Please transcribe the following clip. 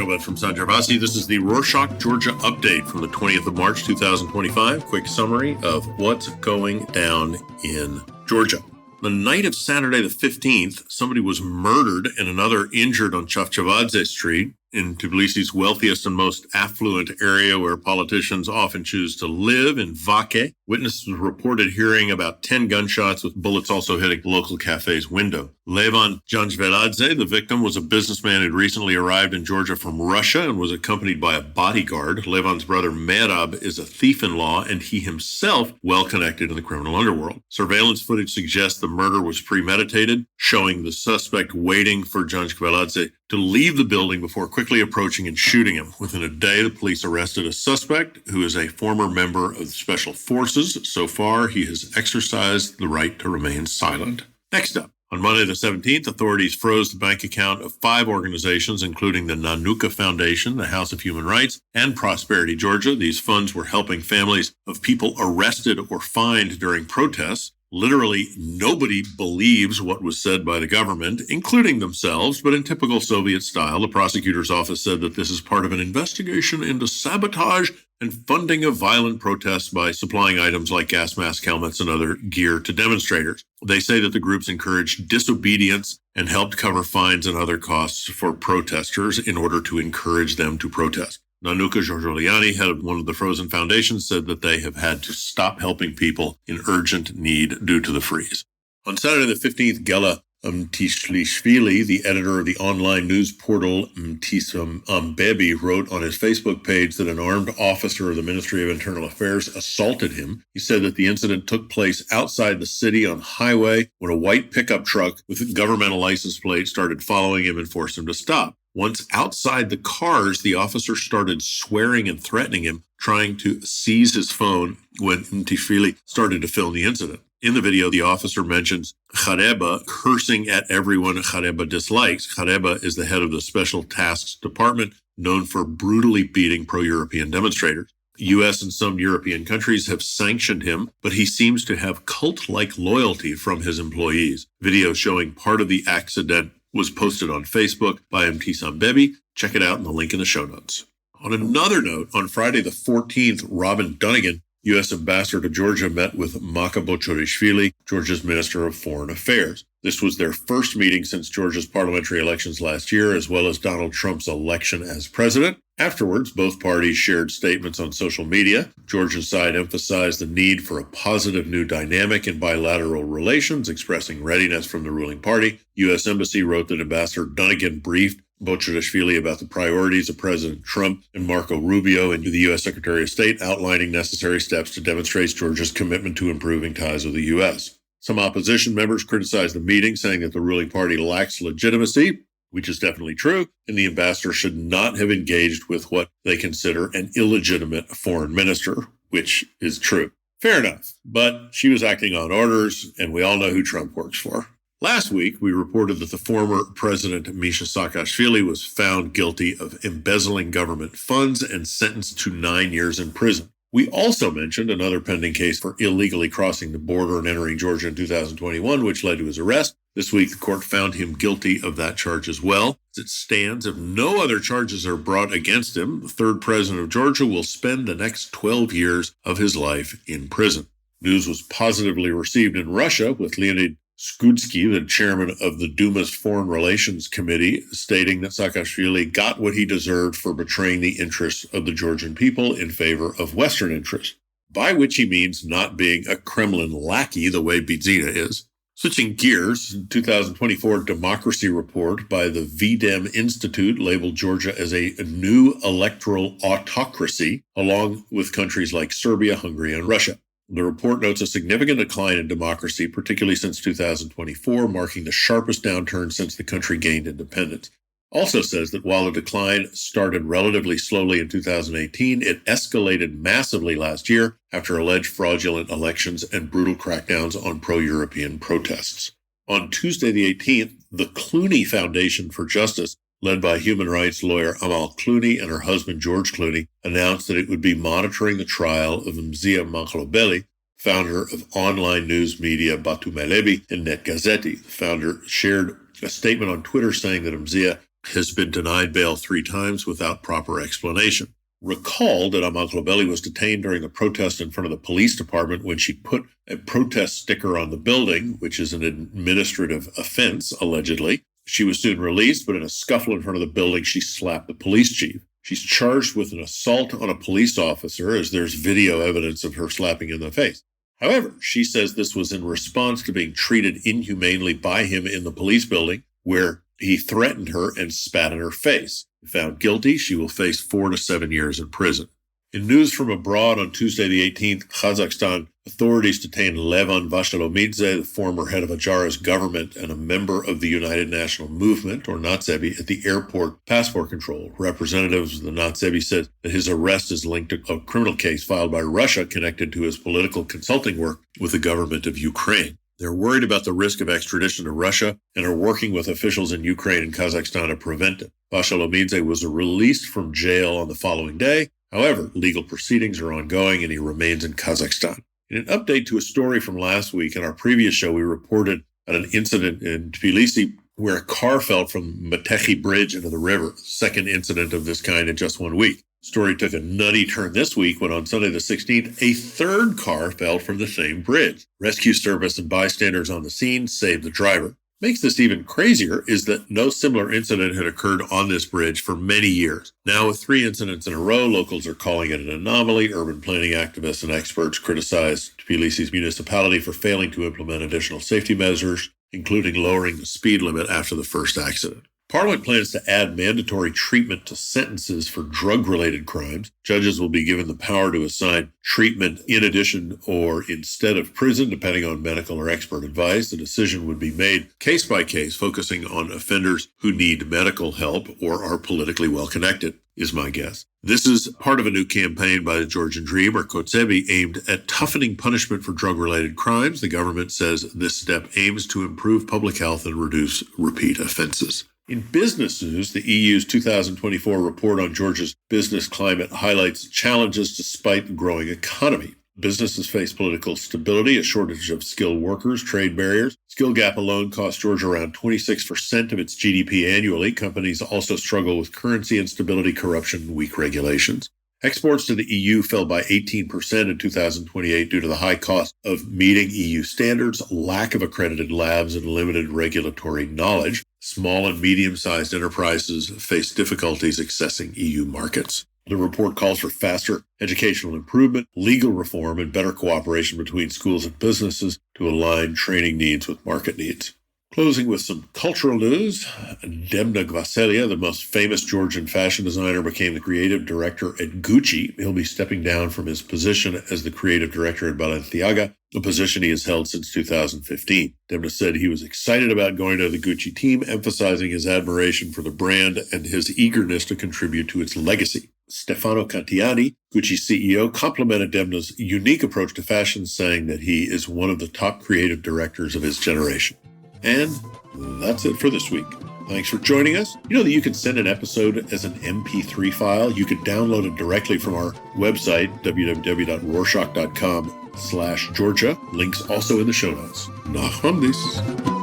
Chavchavadze from Chavchavadze. This is the Rorschach, Georgia update from the 20th of March, 2025. Quick summary of what's going down in Georgia. The night of Saturday the 15th, somebody was murdered and another injured on Chavchavadze Street in Tbilisi's wealthiest and most affluent area where politicians often choose to live, in Vakhsh. Witnesses reported hearing about 10 gunshots, with bullets also hitting the local cafe's window. Levon Chavchavadze, the victim, was a businessman who'd recently arrived in Georgia from Russia and was accompanied by a bodyguard. Levon's brother Merab is a thief-in-law, and he himself well connected in the criminal underworld. Surveillance footage suggests the murder was premeditated, showing the suspect waiting for Chavchavadze to leave the building before quickly approaching and shooting him. Within a day, the police arrested a suspect who is a former member of the Special Forces. So far, he has exercised the right to remain silent. Next up, on Monday the 17th, authorities froze the bank account of 5 organizations, including the Nanuka Foundation, the House of Human Rights, and Prosperity Georgia. These funds were helping families of people arrested or fined during protests. Literally, nobody believes what was said by the government, including themselves, but in typical Soviet style, the prosecutor's office said that this is part of an investigation into sabotage and funding of violent protests by supplying items like gas mask helmets and other gear to demonstrators. They say that the groups encouraged disobedience and helped cover fines and other costs for protesters in order to encourage them to protest. Nanuka Georgiouliani, head of one of the frozen foundations, said that they have had to stop helping people in urgent need due to the freeze. On Saturday the 15th, Gela Mtishlishvili, the editor of the online news portal Mtisambebe, wrote on his Facebook page that an armed officer of the Ministry of Internal Affairs assaulted him. He said that the incident took place outside the city on highway when a white pickup truck with a governmental license plate started following him and forced him to stop. Once outside the cars, the officer started swearing and threatening him, trying to seize his phone when Mtishvili started to film the incident. In the video, the officer mentions Khareba cursing at everyone Khareba dislikes. Khareba is the head of the Special Tasks Department, known for brutally beating pro-European demonstrators. The U.S. and some European countries have sanctioned him, but he seems to have cult-like loyalty from his employees. Video showing part of the accident was posted on Facebook by Mtisambebe. Check it out in the link in the show notes. On another note, on Friday the 14th, Robin Dunnigan, U.S. Ambassador to Georgia, met with Maka Bochorishvili, Georgia's Minister of Foreign Affairs. This was their first meeting since Georgia's parliamentary elections last year, as well as Donald Trump's election as president. Afterwards, both parties shared statements on social media. Georgia's side emphasized the need for a positive new dynamic in bilateral relations, expressing readiness from the ruling party. U.S. Embassy wrote that Ambassador Dunnigan briefed Bochorishvili about the priorities of President Trump and Marco Rubio and to the U.S. Secretary of State, outlining necessary steps to demonstrate Georgia's commitment to improving ties with the U.S. Some opposition members criticized the meeting, saying that the ruling party lacks legitimacy, which is definitely true, and the ambassador should not have engaged with what they consider an illegitimate foreign minister, which is true. Fair enough, but she was acting on orders, and we all know who Trump works for. Last week, we reported that the former president, Misha Saakashvili, was found guilty of embezzling government funds and sentenced to 9 years in prison. We also mentioned another pending case for illegally crossing the border and entering Georgia in 2021, which led to his arrest. This week, the court found him guilty of that charge as well. As it stands, if no other charges are brought against him, the third president of Georgia will spend the next 12 years of his life in prison. News was positively received in Russia, with Leonid Skudsky, the chairman of the Duma's Foreign Relations Committee, stating that Saakashvili got what he deserved for betraying the interests of the Georgian people in favor of Western interests, by which he means not being a Kremlin lackey the way Bidzina is. Switching gears, 2024 democracy report by the VDEM Institute labeled Georgia as a new electoral autocracy, along with countries like Serbia, Hungary, and Russia. The report notes a significant decline in democracy, particularly since 2024, marking the sharpest downturn since the country gained independence. Also says that while the decline started relatively slowly in 2018, it escalated massively last year after alleged fraudulent elections and brutal crackdowns on pro-European protests. On Tuesday the 18th, the Clooney Foundation for Justice, led by human rights lawyer Amal Clooney and her husband George Clooney, announced that it would be monitoring the trial of Mzia Manglobeli, founder of online news media Batumelebi and NetGazeti. The founder shared a statement on Twitter saying that Mzia has been denied bail 3 times without proper explanation. Recall that Amaglobeli was detained during a protest in front of the police department when she put a protest sticker on the building, which is an administrative offense, allegedly. She was soon released, but in a scuffle in front of the building, she slapped the police chief. She's charged with an assault on a police officer, as there's video evidence of her slapping him in the face. However, she says this was in response to being treated inhumanely by him in the police building, where he threatened her and spat in her face. If found guilty, she will face 4 to 7 years in prison. In news from abroad on Tuesday the 18th, Kazakhstan authorities detained Levan Vashalomidze, the former head of Adjara's government and a member of the United National Movement, or Natsebi, at the airport passport control. Representatives of the Natsebi said that his arrest is linked to a criminal case filed by Russia connected to his political consulting work with the government of Ukraine. They're worried about the risk of extradition to Russia and are working with officials in Ukraine and Kazakhstan to prevent it. Vashalomidze was released from jail on the following day. However, legal proceedings are ongoing and he remains in Kazakhstan. In an update to a story from last week, in our previous show, we reported on an incident in Tbilisi where a car fell from Metechi Bridge into the river, second incident of this kind in just 1 week. The story took a nutty turn this week when on Sunday the 16th, a third car fell from the same bridge. Rescue service and bystanders on the scene saved the driver. Makes this even crazier is that no similar incident had occurred on this bridge for many years. Now, with 3 incidents in a row, locals are calling it an anomaly. Urban planning activists and experts criticize Tbilisi's municipality for failing to implement additional safety measures, including lowering the speed limit after the first accident. Parliament plans to add mandatory treatment to sentences for drug-related crimes. Judges will be given the power to assign treatment in addition or instead of prison, depending on medical or expert advice. The decision would be made case by case, focusing on offenders who need medical help or are politically well-connected, is my guess. This is part of a new campaign by the Georgian Dream, or Kotsebi, aimed at toughening punishment for drug-related crimes. The government says this step aims to improve public health and reduce repeat offenses. In business news, the EU's 2024 report on Georgia's business climate highlights challenges despite the growing economy. Businesses face political stability, a shortage of skilled workers, trade barriers. Skill gap alone costs Georgia around 26% of its GDP annually. Companies also struggle with currency instability, corruption, and weak regulations. Exports to the EU fell by 18% in 2028 due to the high cost of meeting EU standards, lack of accredited labs, and limited regulatory knowledge. Small and medium-sized enterprises face difficulties accessing EU markets. The report calls for faster educational improvement, legal reform, and better cooperation between schools and businesses to align training needs with market needs. Closing with some cultural news, Demna Gvasalia, the most famous Georgian fashion designer, became the creative director at Gucci. He'll be stepping down from his position as the creative director at Balenciaga, a position he has held since 2015. Demna said he was excited about going to the Gucci team, emphasizing his admiration for the brand and his eagerness to contribute to its legacy. Stefano Cantiani, Gucci's CEO, complimented Demna's unique approach to fashion, saying that he is one of the top creative directors of his generation. And that's it for this week. Thanks for joining us. You know that you can send an episode as an MP3 file. You can download it directly from our website, www.rorschach.com/Georgia. Links also in the show notes. Nachmandis.